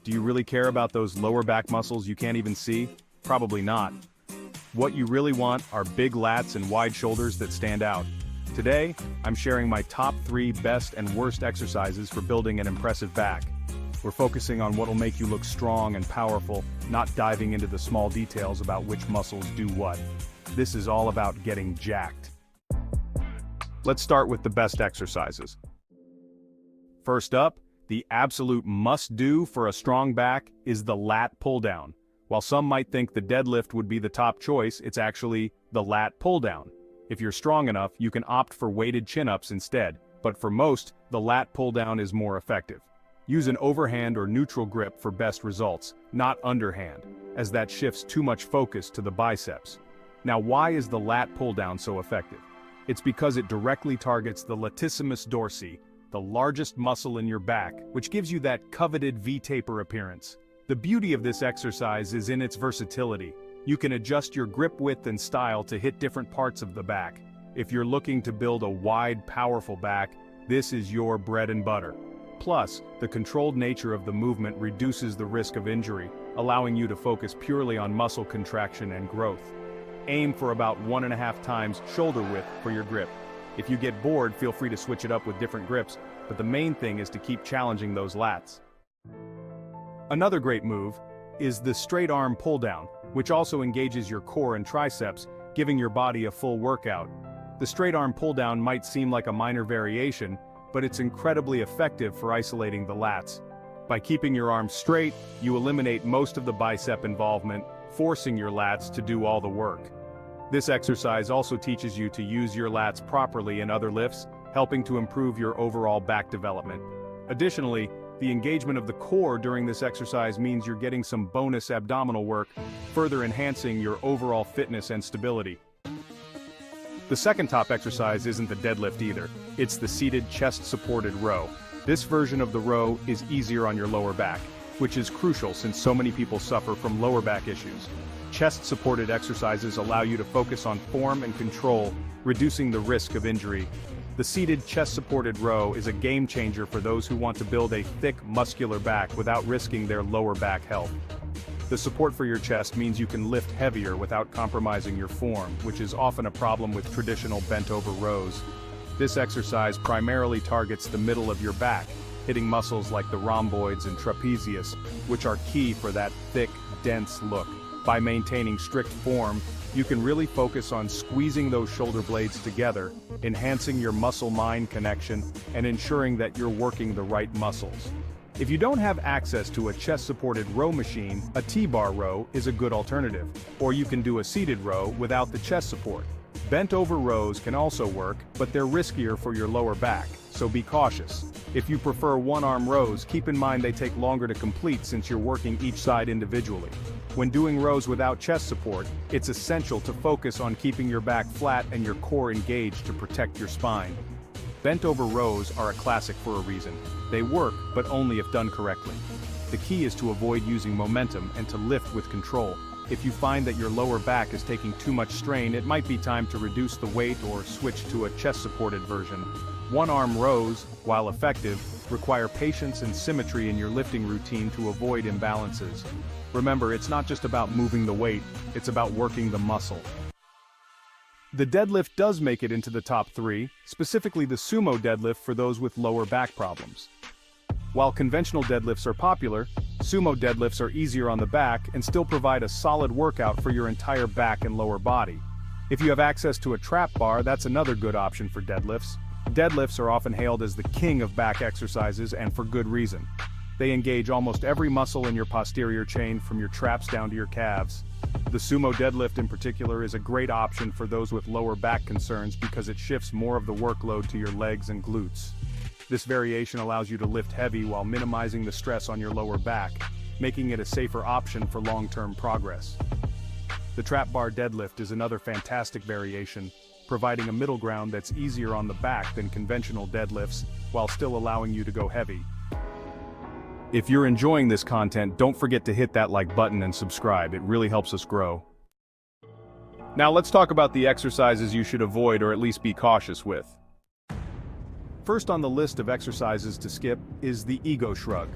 Do you really care about those lower back muscles you can't even see? Probably not. What you really want are big lats and wide shoulders that stand out. Today, I'm sharing my top 3 best and worst exercises for building an impressive back. We're focusing on what will make you look strong and powerful, not diving into the small details about which muscles do what. This is all about getting jacked. Let's start with the best exercises. First up, the absolute must-do for a strong back is the lat pull-down. While some might think the deadlift would be the top choice, it's actually the lat pull-down. If you're strong enough, you can opt for weighted chin-ups instead, but for most, the lat pull-down is more effective. Use an overhand or neutral grip for best results, not underhand, as that shifts too much focus to the biceps. Now, why is the lat pull-down so effective? It's because it directly targets the latissimus dorsi, the largest muscle in your back, which gives you that coveted V-taper appearance. The beauty of this exercise is in its versatility. You can adjust your grip width and style to hit different parts of the back. If you're looking to build a wide, powerful back, this is your bread and butter. Plus, the controlled nature of the movement reduces the risk of injury, allowing you to focus purely on muscle contraction and growth. Aim for about 1.5 times shoulder width for your grip. If you get bored, feel free to switch it up with different grips, but the main thing is to keep challenging those lats. Another great move is the straight arm pull down, which also engages your core and triceps, giving your body a full workout. The straight arm pull down might seem like a minor variation, but it's incredibly effective for isolating the lats. By keeping your arms straight, you eliminate most of the bicep involvement, forcing your lats to do all the work. This exercise also teaches you to use your lats properly in other lifts, helping to improve your overall back development. Additionally, the engagement of the core during this exercise means you're getting some bonus abdominal work, further enhancing your overall fitness and stability. The second top exercise isn't the deadlift either. It's the seated chest-supported row. This version of the row is easier on your lower back, which is crucial since so many people suffer from lower back issues. Chest-supported exercises allow you to focus on form and control, reducing the risk of injury. The seated chest-supported row is a game changer for those who want to build a thick, muscular back without risking their lower back health. The support for your chest means you can lift heavier without compromising your form, which is often a problem with traditional bent-over rows. This exercise primarily targets the middle of your back, hitting muscles like the rhomboids and trapezius, which are key for that thick, dense look. By maintaining strict form, you can really focus on squeezing those shoulder blades together, enhancing your muscle-mind connection, and ensuring that you're working the right muscles. If you don't have access to a chest-supported row machine, a T-bar row is a good alternative, or you can do a seated row without the chest support. Bent-over rows can also work, but they're riskier for your lower back, so be cautious. If you prefer one-arm rows, keep in mind they take longer to complete since you're working each side individually. When doing rows without chest support, it's essential to focus on keeping your back flat and your core engaged to protect your spine. Bent-over rows are a classic for a reason. They work, but only if done correctly. The key is to avoid using momentum and to lift with control. If you find that your lower back is taking too much strain, it might be time to reduce the weight or switch to a chest-supported version. One-arm rows, while effective, require patience and symmetry in your lifting routine to avoid imbalances. Remember, it's not just about moving the weight, it's about working the muscle. The deadlift does make it into the top 3, specifically the sumo deadlift for those with lower back problems. While conventional deadlifts are popular, sumo deadlifts are easier on the back and still provide a solid workout for your entire back and lower body. If you have access to a trap bar, that's another good option for deadlifts. Deadlifts are often hailed as the king of back exercises, and for good reason. They engage almost every muscle in your posterior chain from your traps down to your calves. The sumo deadlift in particular is a great option for those with lower back concerns because it shifts more of the workload to your legs and glutes. This variation allows you to lift heavy while minimizing the stress on your lower back, making it a safer option for long-term progress. The trap bar deadlift is another fantastic variation, providing a middle ground that's easier on the back than conventional deadlifts while still allowing you to go heavy. If you're enjoying this content, don't forget to hit that like button and subscribe. It really helps us grow. Now let's talk about the exercises you should avoid or at least be cautious with. First on the list of exercises to skip is the ego shrug.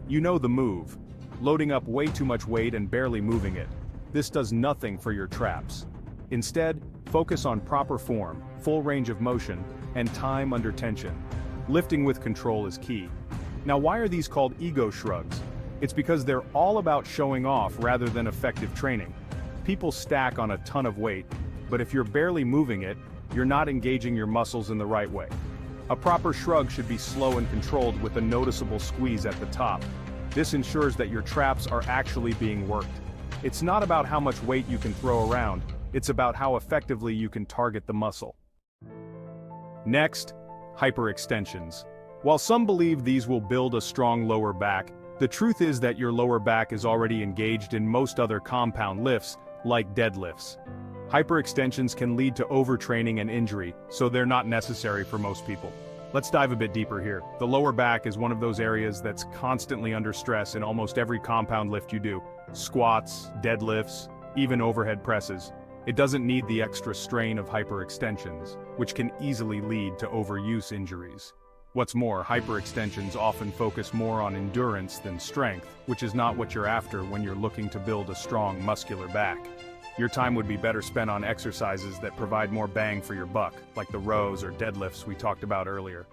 You know the move. loading up way too much weight and barely moving it. This does nothing for your traps. Instead, focus on proper form, full range of motion, and time under tension. Lifting with control is key. Now, why are these called ego shrugs? It's because they're all about showing off rather than effective training. People stack on a ton of weight, but if you're barely moving it, you're not engaging your muscles in the right way. A proper shrug should be slow and controlled with a noticeable squeeze at the top. This ensures that your traps are actually being worked. It's not about how much weight you can throw around, it's about how effectively you can target the muscle. Next, hyperextensions. While some believe these will build a strong lower back, the truth is that your lower back is already engaged in most other compound lifts, like deadlifts. Hyperextensions can lead to overtraining and injury, so they're not necessary for most people. Let's dive a bit deeper here. The lower back is one of those areas that's constantly under stress in almost every compound lift you do. Squats, deadlifts, even overhead presses. It doesn't need the extra strain of hyperextensions, which can easily lead to overuse injuries. What's more, hyperextensions often focus more on endurance than strength, which is not what you're after when you're looking to build a strong muscular back. Your time would be better spent on exercises that provide more bang for your buck, like the rows or deadlifts we talked about earlier.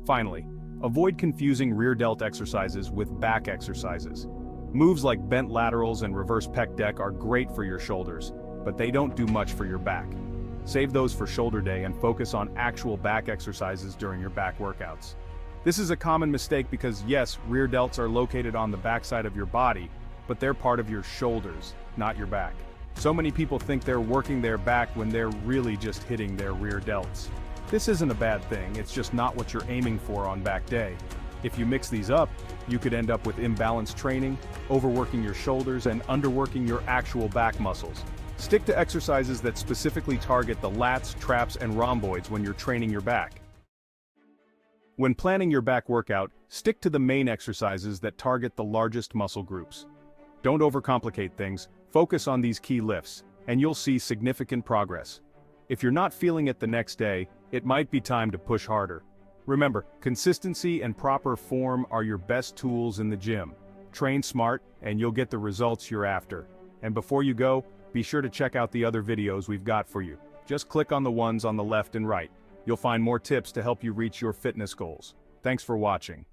Finally, avoid confusing rear delt exercises with back exercises. Moves like bent laterals and reverse pec deck are great for your shoulders, but they don't do much for your back. Save those for shoulder day and focus on actual back exercises during your back workouts. This is a common mistake because yes, rear delts are located on the backside of your body, but they're part of your shoulders, not your back. So many people think they're working their back when they're really just hitting their rear delts. This isn't a bad thing, it's just not what you're aiming for on back day. If you mix these up, you could end up with imbalanced training, overworking your shoulders, and underworking your actual back muscles. Stick to exercises that specifically target the lats, traps, and rhomboids when you're training your back. When planning your back workout, stick to the main exercises that target the largest muscle groups. Don't overcomplicate things, focus on these key lifts, and you'll see significant progress. If you're not feeling it the next day, it might be time to push harder. Remember, consistency and proper form are your best tools in the gym. Train smart, and you'll get the results you're after. And before you go, be sure to check out the other videos we've got for you. Just click on the ones on the left and right. You'll find more tips to help you reach your fitness goals. Thanks for watching.